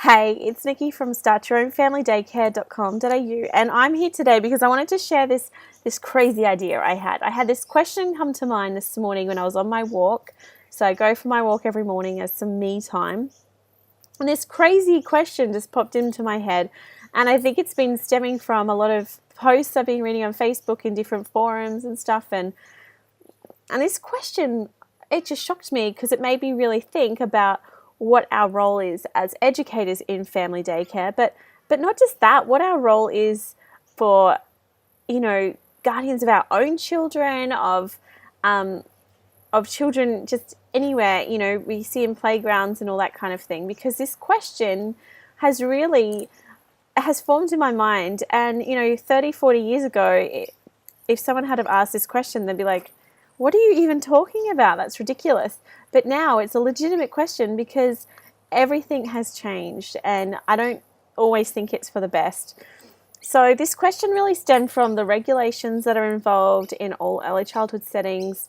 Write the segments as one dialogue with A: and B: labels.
A: Hey, it's Nikki from startyourownfamilydaycare.com.au, and I'm here today because I wanted to share this crazy idea I had. I had this question come to mind this morning when I was on my walk. So I go for my walk every morning as some me time. And this crazy question just popped into my head, and I think it's been stemming from a lot of posts I've been reading on Facebook in different forums and stuff, and this question, it just shocked me because it made me really think about what our role is as educators in family daycare, but not just that, what our role is for, guardians of our own children, of children just anywhere, we see in playgrounds and all that kind of thing, because this question has formed in my mind. And 30, 40 years ago, if someone had have asked this question, they'd be like, what are you even talking about? That's ridiculous. But now it's a legitimate question because everything has changed, and I don't always think it's for the best. So this question really stemmed from the regulations that are involved in all early childhood settings,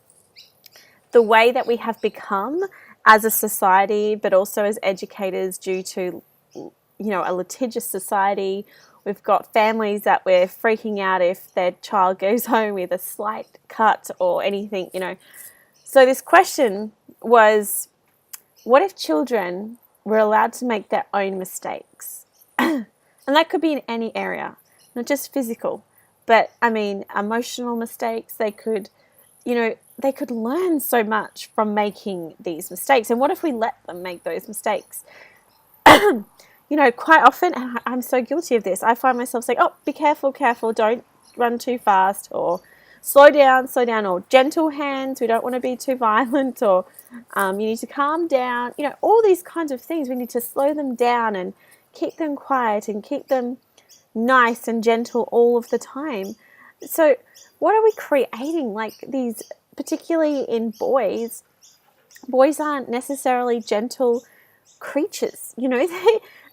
A: the way that we have become as a society, but also as educators due to, a litigious society. We've got families that we're freaking out if their child goes home with a slight cut or anything, So this question was, what if children were allowed to make their own mistakes? And that could be in any area, not just physical, but emotional mistakes. They could learn so much from making these mistakes. And what if we let them make those mistakes? Quite often, and I'm so guilty of this, I find myself saying, oh, be careful, don't run too fast, or slow down, or gentle hands, we don't want to be too violent, or you need to calm down, all these kinds of things. We need to slow them down and keep them quiet and keep them nice and gentle all of the time. So what are we creating? Like these, particularly in boys aren't necessarily gentle creatures,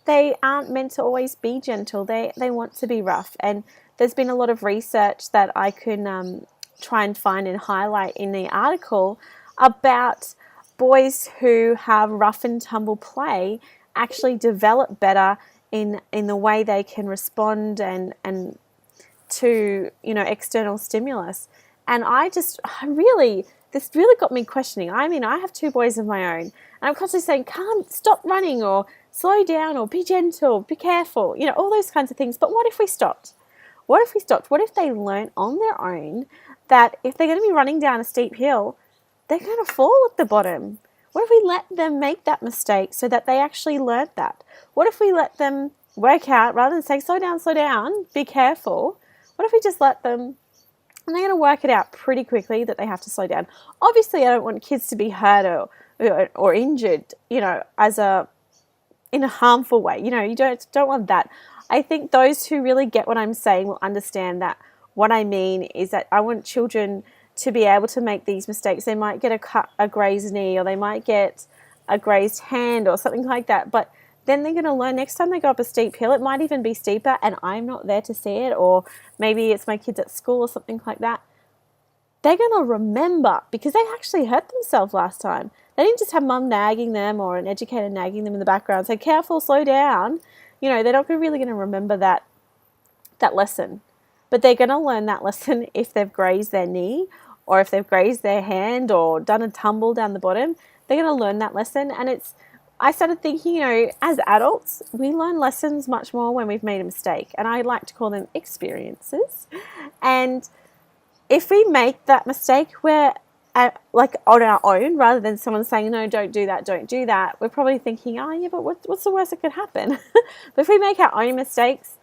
A: they aren't meant to always be gentle. They want to be rough. And there's been a lot of research that I can try and find and highlight in the article about boys who have rough and tumble play actually develop better in the way they can respond and to external stimulus. And this really got me questioning. I have two boys of my own, and I'm constantly saying, stop running, or slow down, or be gentle, be careful, all those kinds of things. But what if we stopped? What if they learn on their own that if they're going to be running down a steep hill, they're going to fall at the bottom? What if we let them make that mistake so that they actually learned that? What if we let them work out, rather than saying, slow down, be careful? What if we just let them, and they're going to work it out pretty quickly that they have to slow down? Obviously, I don't want kids to be hurt or injured, in a harmful way. You don't want that. I think those who really get what I'm saying will understand that what I mean is that I want children to be able to make these mistakes. They might get a grazed knee, or they might get a grazed hand or something like that, but then they're going to learn next time they go up a steep hill. It might even be steeper and I'm not there to see it, or maybe it's my kids at school or something like that. They're going to remember because they actually hurt themselves last time. They didn't just have mum nagging them or an educator nagging them in the background, say, careful, slow down. They're not really going to remember that lesson. But they're going to learn that lesson if they've grazed their knee, or if they've grazed their hand, or done a tumble down the bottom. They're going to learn that lesson. And I started thinking, as adults, we learn lessons much more when we've made a mistake. And I like to call them experiences. And if we make that mistake, we're on our own, rather than someone saying, no, don't do that, we're probably thinking, oh yeah, but what's the worst that could happen? But if we make our own mistakes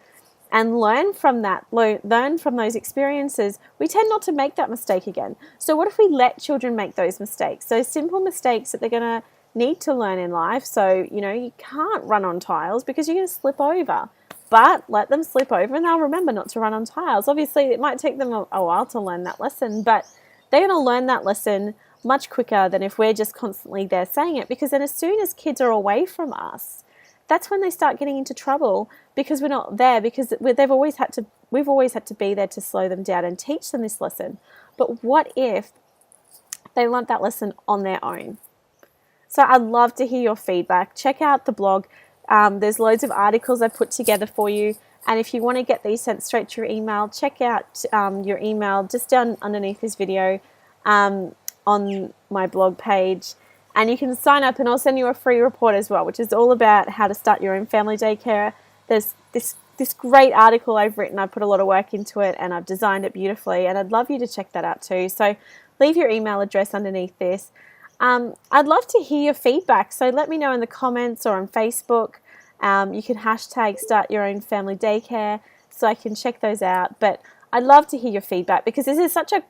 A: and learn from those experiences, we tend not to make that mistake again. So what if we let children make those mistakes? So simple mistakes that they're going to need to learn in life. So, you can't run on tiles because you're going to slip over. But let them slip over and they'll remember not to run on tiles. Obviously, it might take them a while to learn that lesson, but they're going to learn that lesson much quicker than if we're just constantly there saying it. Because then as soon as kids are away from us, that's when they start getting into trouble, because we're not there, because we've always had to be there to slow them down and teach them this lesson. But what if they learnt that lesson on their own? So I'd love to hear your feedback. Check out the blog There's loads of articles I've put together for you. And if you want to get these sent straight to your email, check out your email just down underneath this video on my blog page. And you can sign up, and I'll send you a free report as well, which is all about how to start your own family daycare. There's this great article I've written. I put a lot of work into it, and I've designed it beautifully, and I'd love you to check that out too. So leave your email address underneath this. I'd love to hear your feedback, so let me know in the comments or on Facebook. You can hashtag Start Your Own Family Daycare so I can check those out. But I'd love to hear your feedback, because this is such a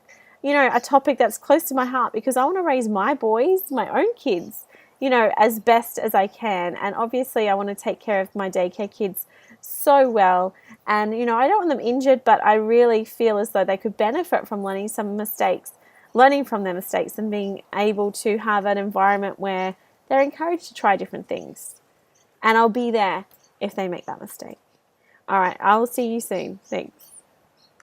A: topic that's close to my heart, because I want to raise my boys, my own kids, as best as I can. And obviously I want to take care of my daycare kids so well. And, I don't want them injured, but I really feel as though they could benefit from learning from their mistakes, and being able to have an environment where they're encouraged to try different things. And I'll be there if they make that mistake. All right, I will see you soon. Thanks.